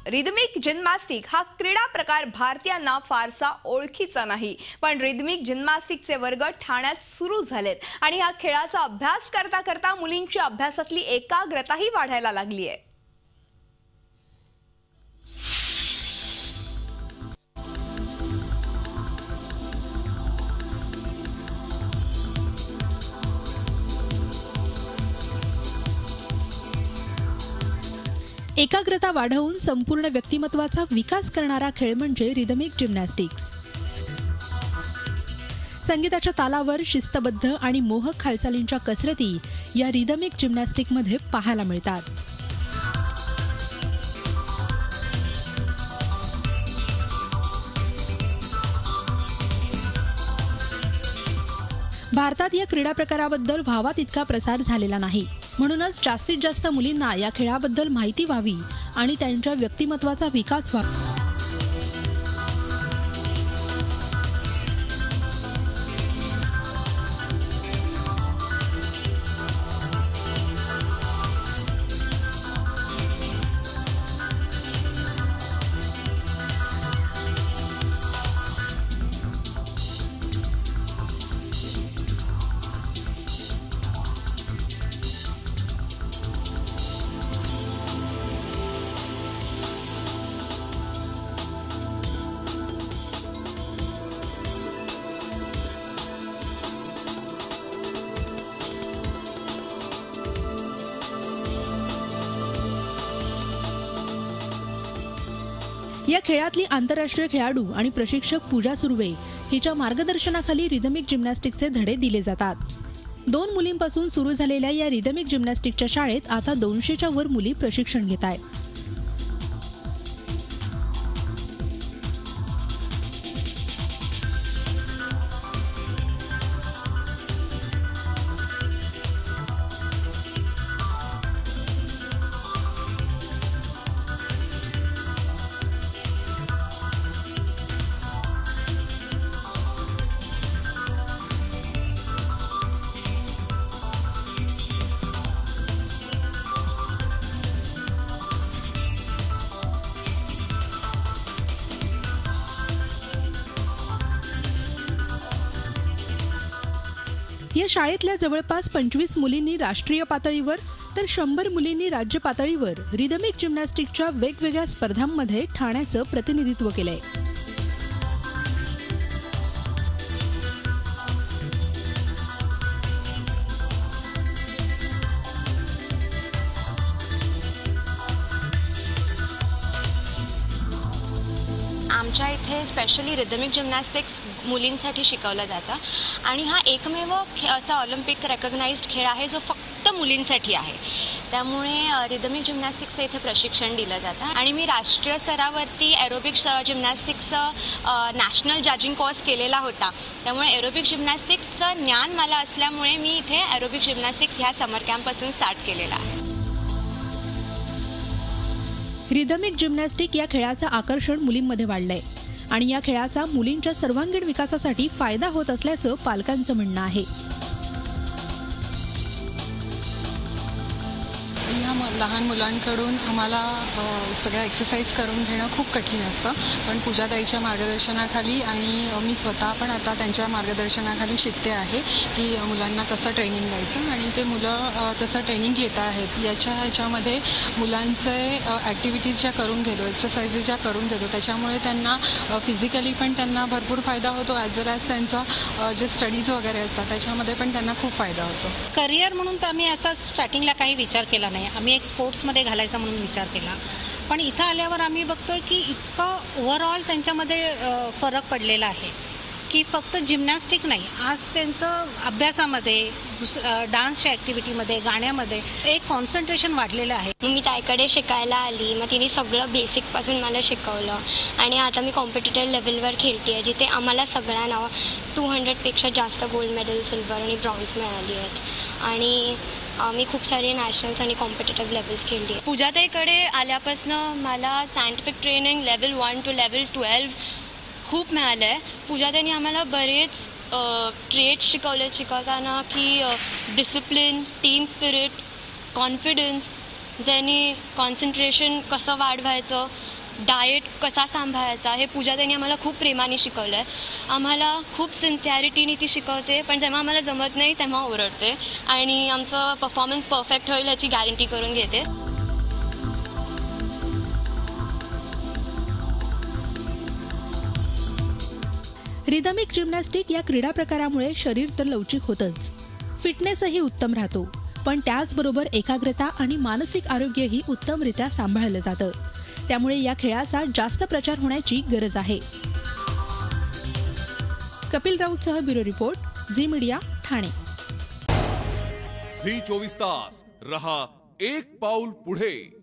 Rhythmic gymnastic हा क्रीडा प्रकार भारतीयांना फारसा ओळखीचा नाही, पण रिदमिक जिम्नॅस्टिकचे वर्ग ठाण्यात सुरू झालेत आणि या खेळाचा अभ्यास करता करता मुलींची अभ्यासातली एकाग्रताही वाढायला लागली आहे. एकाग्रता वाढवून संपूर्ण व्यक्तिमत्वाचा विकास करणारा खेळ म्हणजे रिदमिक जिम्नॅस्टिक्स. संगीताच्या तालावर शिस्तबद्ध आणि मोहक हालचालींच्या कसरती या रिदमिक जिम्नॅस्टिकमध्ये पाहायला मिळतात. भारतात या क्रीडा प्रकाराबद्दल व्हावा तितका प्रसार झालेला नाही, म्हणूनच जास्तीत जास्त मुलींना या खेळाबद्दल माहिती व्हावी आणि त्यांच्या व्यक्तिमत्वाचा विकास व्हावा. या खेळातली आंतरराष्ट्रीय खेळाडू आणि प्रशिक्षक पूजा सुर्वे हिच्या मार्गदर्शनाखाली रिदमिक जिम्नॅस्टिकचे धडे दिले जातात. 2 मुलींपासून सुरू झालेल्या या रिदमिक जिम्नॅस्टिकच्या शाळेत आता 200च्या वर मुली प्रशिक्षण घेत आहेत. या शाळेतल्या जवळपास 25 मुलींनी राष्ट्रीय पातळीवर तर 100 मुलींनी राज्य पातळीवर रिदमिक जिम्नॅस्टिकच्या वेगवेगळ्या स्पर्धांमध्ये ठाण्याचं प्रतिनिधित्व केलंय. आमच्या इथे स्पेशली रिदमिक जिम्नॅस्टिक्स मुलींसाठी शिकवलं जातं आणि हा एकमेव असा ऑलिम्पिक रेकग्नाइज्ड खेळ आहे जो फक्त मुलींसाठी आहे. त्यामुळे रिदमिक जिम्नॅस्टिक्सचं इथे प्रशिक्षण दिलं जातं आणि मी राष्ट्रीय स्तरावरती एरोबिक्स जिम्नॅस्टिक्सचं नॅशनल जजिंग कोर्स केलेला होता. त्यामुळे एरोबिक जिम्नॅस्टिक्सचं ज्ञान मला असल्यामुळे मी इथे एरोबिक जिम्नॅस्टिक्स ह्या समर कॅम्पपासून स्टार्ट केलेला आहे. रिदमिक जिम्नॅस्टिक या खेळाचं आकर्षण मुलींमध्ये वाढलंय आणि या खेळाचा मुलींच्या सर्वांगीण विकासासाठी फायदा होत असल्याचं पालकांचं म्हणणं आहे. या लहान मुलांकडून आम्हाला सगळ्या एक्सरसाइज करून घेणं खूप कठीण असतं, पण पूजाताईच्या मार्गदर्शनाखाली आणि मी स्वतः पण आता त्यांच्या मार्गदर्शनाखाली शिकते आहे की मुलांना कसं ट्रेनिंग द्यायचं आणि ते मुलं तसं ट्रेनिंग घेत आहेत. ह्याच्यामध्ये मुलांचे ॲक्टिव्हिटीज ज्या करून घेतो, एक्सरसाइजेस ज्या करून घेतो, त्याच्यामुळे त्यांना फिजिकली पण त्यांना भरपूर फायदा होतो, ॲज वेल ॲज त्यांचा जे स्टडीज वगैरे असतात त्याच्यामध्ये पण त्यांना खूप फायदा होतो. करिअर म्हणून तर आम्ही असा स्टार्टिंगला काही विचार केला नाही. आम्ही एक स्पोर्ट्समध्ये घालायचा म्हणून विचार केला, पण इथं आल्यावर आम्ही बघतोय की इतका ओव्हरऑल त्यांच्यामध्ये फरक पडलेला आहे की फक्त जिम्नॅस्टिक नाही, आज त्यांचं अभ्यासामध्ये, डान्सच्या ॲक्टिव्हिटीमध्ये, गाण्यामध्ये एक कॉन्सन्ट्रेशन वाढलेलं आहे. मी ताईकडे शिकायला आली, मग तिने सगळं बेसिकपासून मला शिकवलं आणि आता मी कॉम्पिटिटिव्ह लेवलवर खेळते आहे, जिथे आम्हाला सगळ्यांना 200पेक्षा जास्त गोल्ड मेडल, सिल्वर आणि ब्रॉन्झ मिळाली आहेत आणि मी खूप सारे नॅशनल्स आणि कॉम्पिटिटिव्ह लेवल्स खेळली आहे. पूजाताईकडे आल्यापासून मला scientific training level 1 to level 12 खूप मिळालं आहे. पूजाताईंनी आम्हाला बरेच ट्रेड्स शिकवताना की डिसिप्लिन, टीम स्पिरिट, कॉन्फिडन्स, ज्याने कॉन्सन्ट्रेशन कसं वाढवायचं, डाएट कसा सांभाळायचा हे पूजा त्यांनी आम्हाला खूप प्रेमाने शिकवलं आहे. आम्हाला खूप सिन्सिअरिटीने ती शिकवते, पण जेव्हा आम्हाला जमत नाही तेव्हा ओरडते आणि आमचं परफॉर्मन्स परफेक्ट होईल याची गॅरंटी करून घेते. रिदमिक जिम्नॅस्टिक या क्रीडा प्रकारामुळे शरीर तर लवचिक होतच, फिटनेसही उत्तम राहतो, पण त्याचबरोबर एकाग्रता आणि मानसिक आरोग्यही उत्तमरित्या सांभाळलं जातं. त्यामुळे या खेळाचा जास्त प्रचार होण्याची गरज आहे. कपिल राऊतसह bureau report, Zee media, Thane. Zee 24 तास रहा एक पाऊल पुढे.